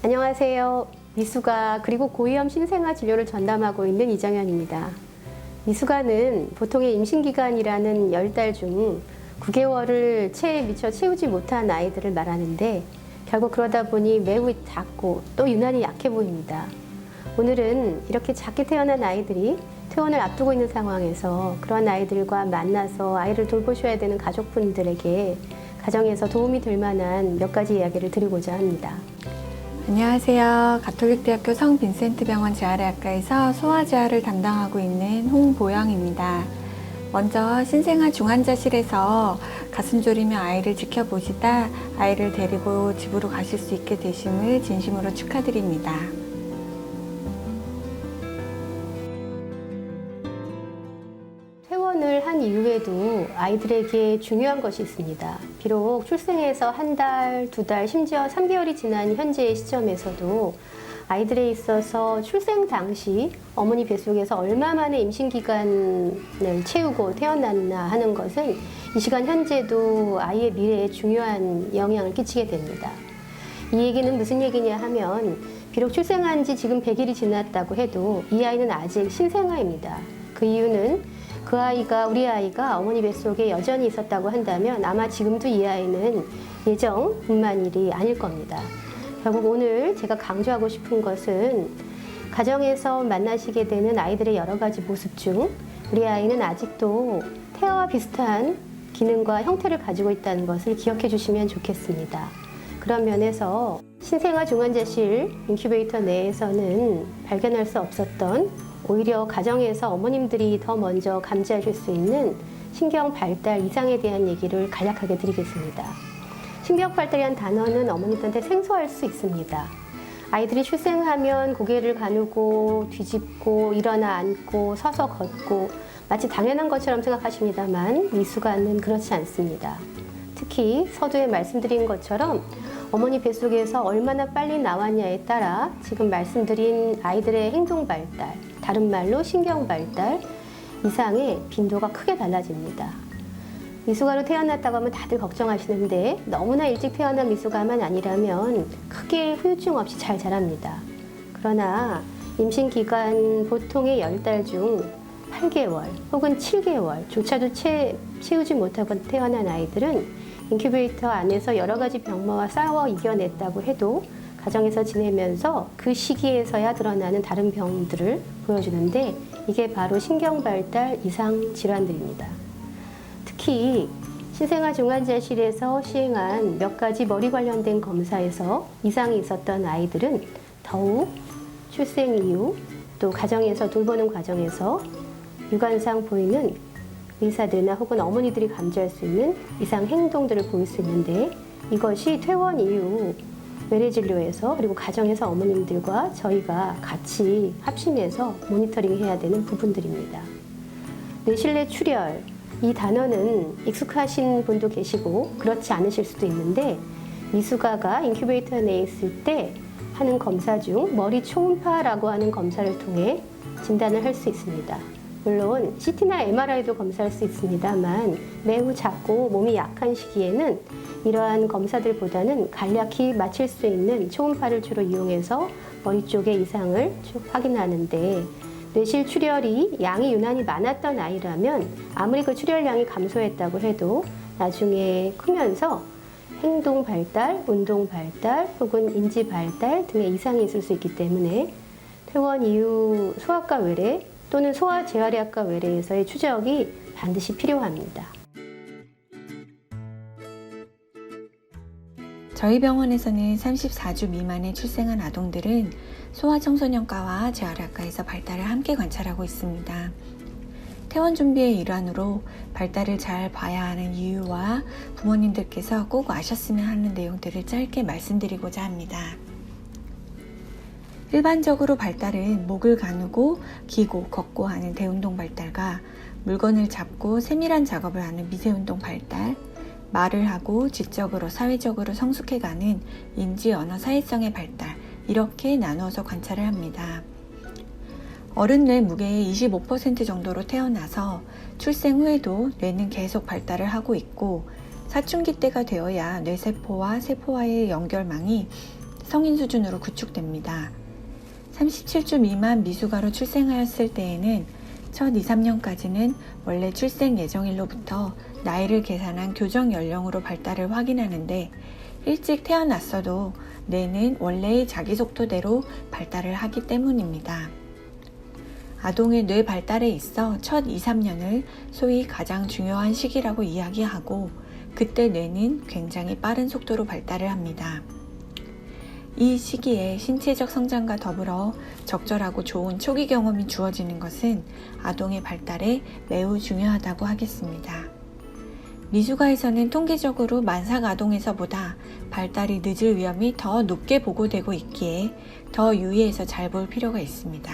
안녕하세요. 미숙아 그리고 고위험 신생아 진료를 전담하고 있는 이정현입니다. 미숙아는 보통의 임신기간이라는 10달 중 9개월을 체에 미처 채우지 못한 아이들을 말하는데 결국 그러다 보니 매우 작고 또 유난히 약해 보입니다. 오늘은 이렇게 작게 태어난 아이들이 퇴원을 앞두고 있는 상황에서 그런 아이들과 만나서 아이를 돌보셔야 되는 가족분들에게 가정에서 도움이 될 만한 몇 가지 이야기를 드리고자 합니다. 안녕하세요. 가톨릭대학교 성빈센트병원 재활의학과에서 소아재활을 담당하고 있는 홍보영입니다. 먼저 신생아 중환자실에서 가슴 졸이며 아이를 지켜보시다 아이를 데리고 집으로 가실 수 있게 되심을 진심으로 축하드립니다. 퇴원을 한 이후에도 아이들에게 중요한 것이 있습니다. 비록 출생해서 한 달, 두 달, 심지어 3개월이 지난 현재의 시점에서도 아이들에 있어서 출생 당시 어머니 뱃속에서 얼마 만에 임신기간을 채우고 태어났나 하는 것은 이 시간 현재도 아이의 미래에 중요한 영향을 끼치게 됩니다. 이 얘기는 무슨 얘기냐 하면 비록 출생한 지 지금 100일이 지났다고 해도 이 아이는 아직 신생아입니다. 그 이유는 우리 아이가 어머니 뱃속에 여전히 있었다고 한다면 아마 지금도 이 아이는 예정뿐만 일이 아닐 겁니다. 결국 오늘 제가 강조하고 싶은 것은 가정에서 만나시게 되는 아이들의 여러 가지 모습 중 우리 아이는 아직도 태아와 비슷한 기능과 형태를 가지고 있다는 것을 기억해 주시면 좋겠습니다. 그런 면에서 신생아 중환자실 인큐베이터 내에서는 발견할 수 없었던 오히려 가정에서 어머님들이 더 먼저 감지하실 수 있는 신경 발달 이상에 대한 얘기를 간략하게 드리겠습니다. 신경 발달이라는 단어는 어머니들한테 생소할 수 있습니다. 아이들이 출생하면 고개를 가누고 뒤집고 일어나 앉고 서서 걷고 마치 당연한 것처럼 생각하십니다만 미숙아는 그렇지 않습니다. 특히 서두에 말씀드린 것처럼 어머니 뱃속에서 얼마나 빨리 나왔냐에 따라 지금 말씀드린 아이들의 행동 발달, 다른 말로 신경 발달 이상의 빈도가 크게 달라집니다. 미숙아로 태어났다고 하면 다들 걱정하시는데 너무나 일찍 태어난 미숙아만 아니라면 크게 후유증 없이 잘 자랍니다. 그러나 임신 기간 보통의 10달 중 8개월 혹은 7개월조차도 채우지 못하고 태어난 아이들은 인큐베이터 안에서 여러 가지 병마와 싸워 이겨냈다고 해도 가정에서 지내면서 그 시기에서야 드러나는 다른 병들을 보여주는데 이게 바로 신경발달 이상 질환들입니다. 특히 신생아 중환자실에서 시행한 몇 가지 머리 관련된 검사에서 이상이 있었던 아이들은 더욱 출생 이후 또 가정에서 돌보는 과정에서 육안상 보이는 의사들이나 혹은 어머니들이 감지할 수 있는 이상 행동들을 보일 수 있는데 이것이 퇴원 이후 외래진료에서 그리고 가정에서 어머님들과 저희가 같이 합심해서 모니터링 해야 되는 부분들입니다. 뇌실내 출혈, 이 단어는 익숙하신 분도 계시고 그렇지 않으실 수도 있는데 미숙아가 인큐베이터 내에 있을 때 하는 검사 중 머리 초음파라고 하는 검사를 통해 진단을 할 수 있습니다. 물론 CT나 MRI도 검사할 수 있습니다만 매우 작고 몸이 약한 시기에는 이러한 검사들보다는 간략히 맞힐 수 있는 초음파를 주로 이용해서 머리 쪽의 이상을 쭉 확인하는데 뇌실 출혈이 양이 유난히 많았던 아이라면 아무리 그 출혈량이 감소했다고 해도 나중에 크면서 행동 발달, 운동 발달 혹은 인지 발달 등의 이상이 있을 수 있기 때문에 퇴원 이후 소아과 외래 또는 소아재활의학과 외래에서의 추적이 반드시 필요합니다. 저희 병원에서는 34주 미만에 출생한 아동들은 소아청소년과와 재활의학과에서 발달을 함께 관찰하고 있습니다. 퇴원 준비의 일환으로 발달을 잘 봐야 하는 이유와 부모님들께서 꼭 아셨으면 하는 내용들을 짧게 말씀드리고자 합니다. 일반적으로 발달은 목을 가누고 기고 걷고 하는 대운동 발달과 물건을 잡고 세밀한 작업을 하는 미세운동 발달, 말을 하고 지적으로 사회적으로 성숙해가는 인지 언어 사회성의 발달, 이렇게 나누어서 관찰을 합니다. 어른 뇌 무게의 25% 정도로 태어나서 출생 후에도 뇌는 계속 발달을 하고 있고 사춘기 때가 되어야 뇌세포와 세포와의 연결망이 성인 수준으로 구축됩니다. 37주 미만 미숙아로 출생하였을 때에는 첫 2, 3년까지는 원래 출생 예정일로부터 나이를 계산한 교정 연령으로 발달을 확인하는데 일찍 태어났어도 뇌는 원래의 자기 속도대로 발달을 하기 때문입니다. 아동의 뇌 발달에 있어 첫 2, 3년을 소위 가장 중요한 시기라고 이야기하고 그때 뇌는 굉장히 빠른 속도로 발달을 합니다. 이 시기에 신체적 성장과 더불어 적절하고 좋은 초기 경험이 주어지는 것은 아동의 발달에 매우 중요하다고 하겠습니다. 미숙아에서는 통계적으로 만삭 아동에서보다 발달이 늦을 위험이 더 높게 보고되고 있기에 더 유의해서 잘 볼 필요가 있습니다.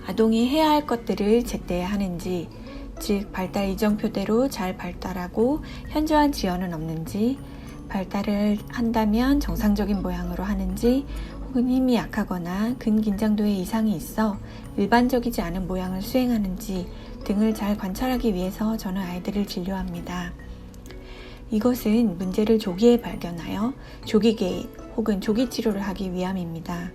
아동이 해야 할 것들을 제때 하는지, 즉 발달 이정표대로 잘 발달하고 현저한 지연은 없는지, 발달을 한다면 정상적인 모양으로 하는지 혹은 힘이 약하거나 근긴장도에 이상이 있어 일반적이지 않은 모양을 수행하는지 등을 잘 관찰하기 위해서 저는 아이들을 진료합니다. 이것은 문제를 조기에 발견하여 조기 개입 혹은 조기 치료를 하기 위함입니다.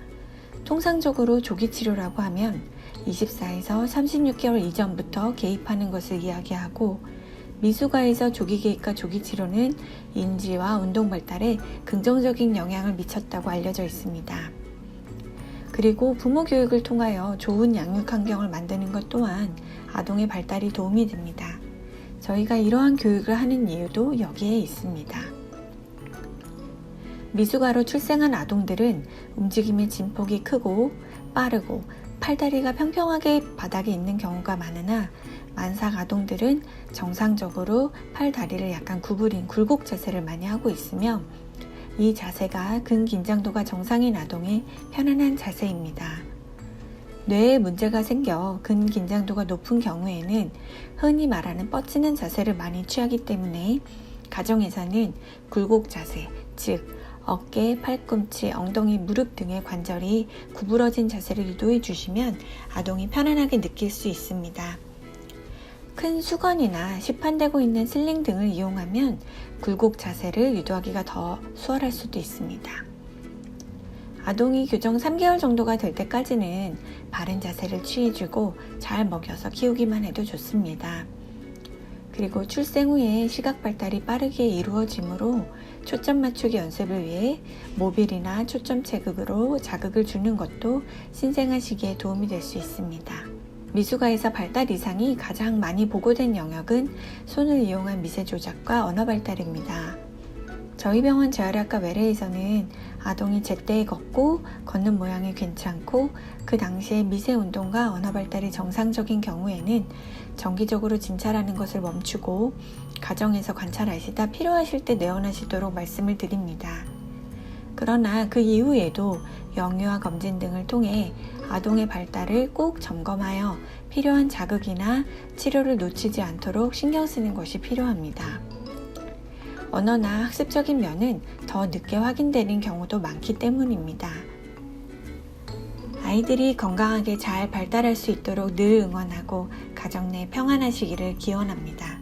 통상적으로 조기 치료라고 하면 24에서 36개월 이전부터 개입하는 것을 이야기하고 미숙아에서 조기 개입과 조기 치료는 인지와 운동 발달에 긍정적인 영향을 미쳤다고 알려져 있습니다. 그리고 부모 교육을 통하여 좋은 양육 환경을 만드는 것 또한 아동의 발달이 도움이 됩니다. 저희가 이러한 교육을 하는 이유도 여기에 있습니다. 미숙아로 출생한 아동들은 움직임의 진폭이 크고 빠르고 팔다리가 평평하게 바닥에 있는 경우가 많으나 만삭 아동들은 정상적으로 팔다리를 약간 구부린 굴곡 자세를 많이 하고 있으며 이 자세가 근긴장도가 정상인 아동의 편안한 자세입니다. 뇌에 문제가 생겨 근긴장도가 높은 경우에는 흔히 말하는 뻗치는 자세를 많이 취하기 때문에 가정에서는 굴곡 자세, 즉 어깨, 팔꿈치, 엉덩이, 무릎 등의 관절이 구부러진 자세를 유도해 주시면 아동이 편안하게 느낄 수 있습니다. 큰 수건이나 시판되고 있는 슬링 등을 이용하면 굴곡 자세를 유도하기가 더 수월할 수도 있습니다. 아동이 교정 3개월 정도가 될 때까지는 바른 자세를 취해주고 잘 먹여서 키우기만 해도 좋습니다. 그리고 출생 후에 시각 발달이 빠르게 이루어지므로 초점 맞추기 연습을 위해 모빌이나 초점 체극으로 자극을 주는 것도 신생아 시기에 도움이 될 수 있습니다. 미숙아에서 발달 이상이 가장 많이 보고된 영역은 손을 이용한 미세 조작과 언어 발달입니다. 저희 병원 재활의학과 외래에서는 아동이 제때에 걷고 걷는 모양이 괜찮고 그 당시에 미세 운동과 언어 발달이 정상적인 경우에는 정기적으로 진찰하는 것을 멈추고 가정에서 관찰하시다 필요하실 때 내원하시도록 말씀을 드립니다. 그러나 그 이후에도 영유아 검진 등을 통해 아동의 발달을 꼭 점검하여 필요한 자극이나 치료를 놓치지 않도록 신경 쓰는 것이 필요합니다. 언어나 학습적인 면은 더 늦게 확인되는 경우도 많기 때문입니다. 아이들이 건강하게 잘 발달할 수 있도록 늘 응원하고 가정 내 평안하시기를 기원합니다.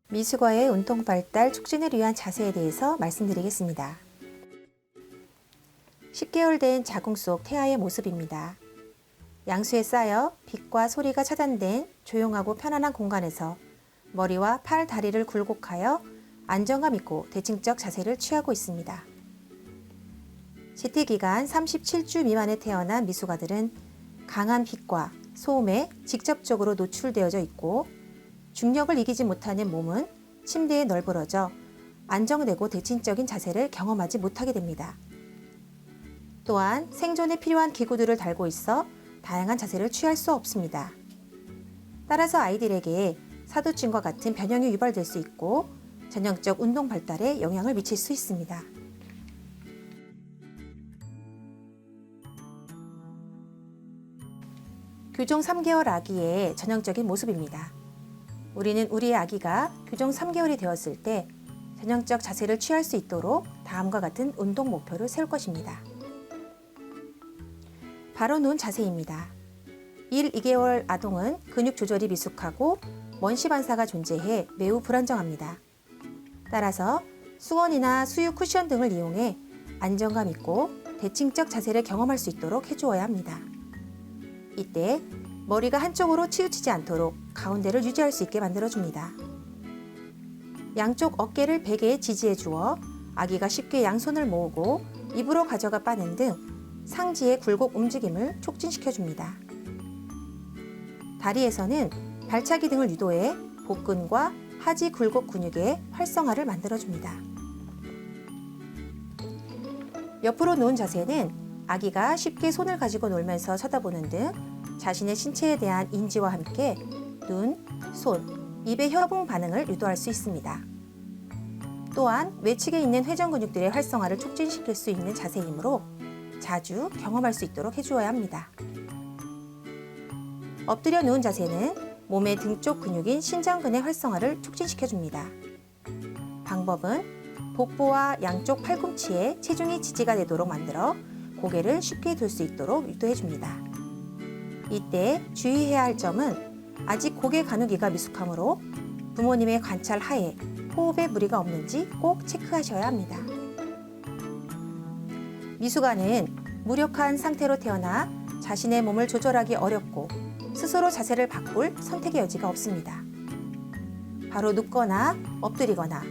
미숙아의 운동 발달 촉진을 위한 자세에 대해서 말씀드리겠습니다. 10개월 된 자궁 속 태아의 모습입니다. 양수에 쌓여 빛과 소리가 차단된 조용하고 편안한 공간에서 머리와 팔, 다리를 굴곡하여 안정감 있고 대칭적 자세를 취하고 있습니다. CT 기간 37주 미만에 태어난 미숙아들은 강한 빛과 소음에 직접적으로 노출되어져 있고 중력을 이기지 못하는 몸은 침대에 널브러져 안정되고 대칭적인 자세를 경험하지 못하게 됩니다. 또한 생존에 필요한 기구들을 달고 있어 다양한 자세를 취할 수 없습니다. 따라서 아이들에게 사두증과 같은 변형이 유발될 수 있고 전형적 운동 발달에 영향을 미칠 수 있습니다. 교정 3개월 아기의 전형적인 모습입니다. 우리는 우리의 아기가 교정 3개월이 되었을 때 전형적 자세를 취할 수 있도록 다음과 같은 운동 목표를 세울 것입니다. 바로 누운 자세입니다. 1, 2개월 아동은 근육 조절이 미숙하고 먼시 반사가 존재해 매우 불안정합니다. 따라서 수건이나 수유 쿠션 등을 이용해 안정감 있고 대칭적 자세를 경험할 수 있도록 해주어야 합니다. 이때 머리가 한쪽으로 치우치지 않도록 가운데를 유지할 수 있게 만들어줍니다. 양쪽 어깨를 베개에 지지해 주어 아기가 쉽게 양손을 모으고 입으로 가져가 빠는 등 상지의 굴곡 움직임을 촉진시켜줍니다. 다리에서는 발차기 등을 유도해 복근과 하지 굴곡 근육의 활성화를 만들어줍니다. 옆으로 누운 자세는 아기가 쉽게 손을 가지고 놀면서 쳐다보는 등 자신의 신체에 대한 인지와 함께 눈, 손, 입의 협응 반응을 유도할 수 있습니다. 또한 외측에 있는 회전 근육들의 활성화를 촉진시킬 수 있는 자세이므로 자주 경험할 수 있도록 해주어야 합니다. 엎드려 누운 자세는 몸의 등 쪽 근육인 신장근의 활성화를 촉진시켜줍니다. 방법은 복부와 양쪽 팔꿈치에 체중이 지지가 되도록 만들어 고개를 쉽게 들 수 있도록 유도해줍니다. 이때 주의해야 할 점은 아직 고개 가누기가 미숙하므로 부모님의 관찰 하에 호흡에 무리가 없는지 꼭 체크하셔야 합니다. 미숙아는 무력한 상태로 태어나 자신의 몸을 조절하기 어렵고 스스로 자세를 바꿀 선택의 여지가 없습니다. 바로 눕거나 엎드리거나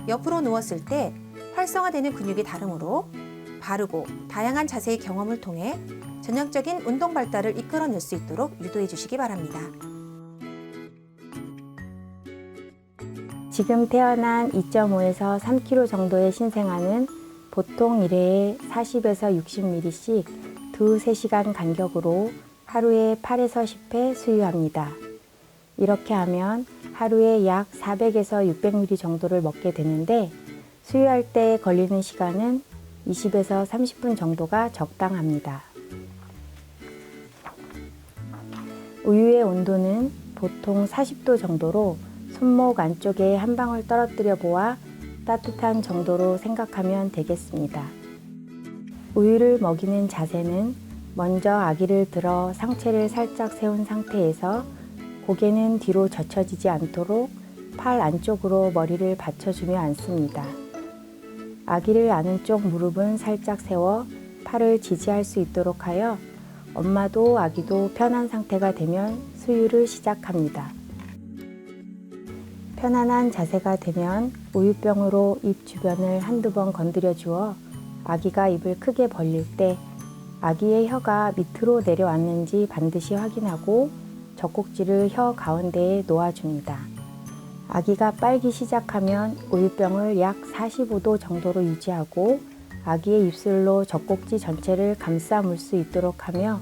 옆으로 누웠을 때 활성화되는 근육이 다르므로 바르고 다양한 자세의 경험을 통해 전형적인 운동 발달을 이끌어낼 수 있도록 유도해 주시기 바랍니다. 지금 태어난 2.5에서 3kg 정도의 신생아는 보통 1회에 40에서 60ml씩 2-3시간 간격으로 하루에 8에서 10회 수유합니다. 이렇게 하면 하루에 약 400에서 600ml 정도를 먹게 되는데 수유할 때 걸리는 시간은 20에서 30분 정도가 적당합니다. 우유의 온도는 보통 40도 정도로 손목 안쪽에 한 방울 떨어뜨려 보아 따뜻한 정도로 생각하면 되겠습니다. 우유를 먹이는 자세는 먼저 아기를 들어 상체를 살짝 세운 상태에서 고개는 뒤로 젖혀지지 않도록 팔 안쪽으로 머리를 받쳐주며 앉습니다. 아기를 안은 쪽 무릎은 살짝 세워 팔을 지지할 수 있도록 하여 엄마도 아기도 편한 상태가 되면 수유를 시작합니다. 편안한 자세가 되면 우유병으로 입 주변을 한두 번 건드려 주어 아기가 입을 크게 벌릴 때 아기의 혀가 밑으로 내려왔는지 반드시 확인하고 젖꼭지를 혀 가운데에 놓아줍니다. 아기가 빨기 시작하면 우유병을 약 45도 정도로 유지하고 아기의 입술로 젖꼭지 전체를 감싸 물 수 있도록 하며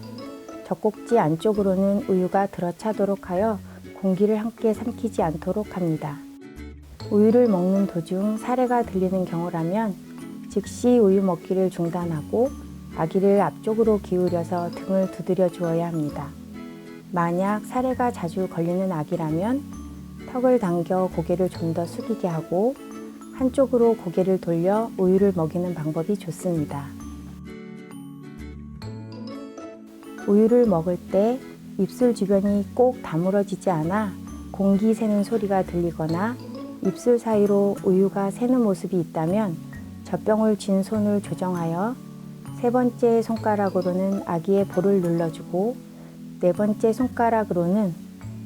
젖꼭지 안쪽으로는 우유가 들어차도록 하여 공기를 함께 삼키지 않도록 합니다. 우유를 먹는 도중 사례가 들리는 경우라면 즉시 우유 먹기를 중단하고 아기를 앞쪽으로 기울여서 등을 두드려 주어야 합니다. 만약 사례가 자주 걸리는 아기라면 턱을 당겨 고개를 좀 더 숙이게 하고 한쪽으로 고개를 돌려 우유를 먹이는 방법이 좋습니다. 우유를 먹을 때 입술 주변이 꼭 다물어지지 않아 공기 새는 소리가 들리거나 입술 사이로 우유가 새는 모습이 있다면 젖병을 쥔 손을 조정하여 세 번째 손가락으로는 아기의 볼을 눌러주고 네 번째 손가락으로는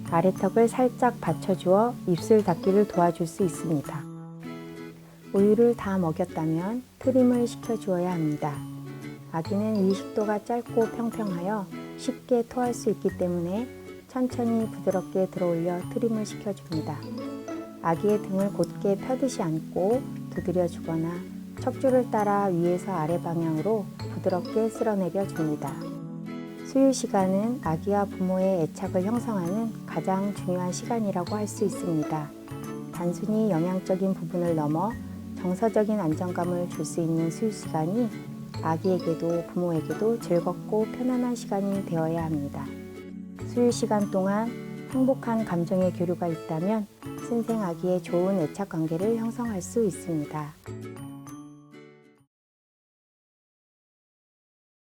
아래턱을 살짝 받쳐주어 입술 닫기를 도와줄 수 있습니다. 우유를 다 먹였다면 트림을 시켜주어야 합니다. 아기는 위식도가 짧고 평평하여 쉽게 토할 수 있기 때문에 천천히 부드럽게 들어올려 트림을 시켜줍니다. 아기의 등을 곧게 펴듯이 안고 두드려주거나 척추를 따라 위에서 아래 방향으로 부드럽게 쓸어내려 줍니다. 수유 시간은 아기와 부모의 애착을 형성하는 가장 중요한 시간이라고 할 수 있습니다. 단순히 영양적인 부분을 넘어 정서적인 안정감을 줄 수 있는 수유 시간이 아기에게도 부모에게도 즐겁고 편안한 시간이 되어야 합니다. 수유 시간 동안 행복한 감정의 교류가 있다면 신생 아기의 좋은 애착 관계를 형성할 수 있습니다.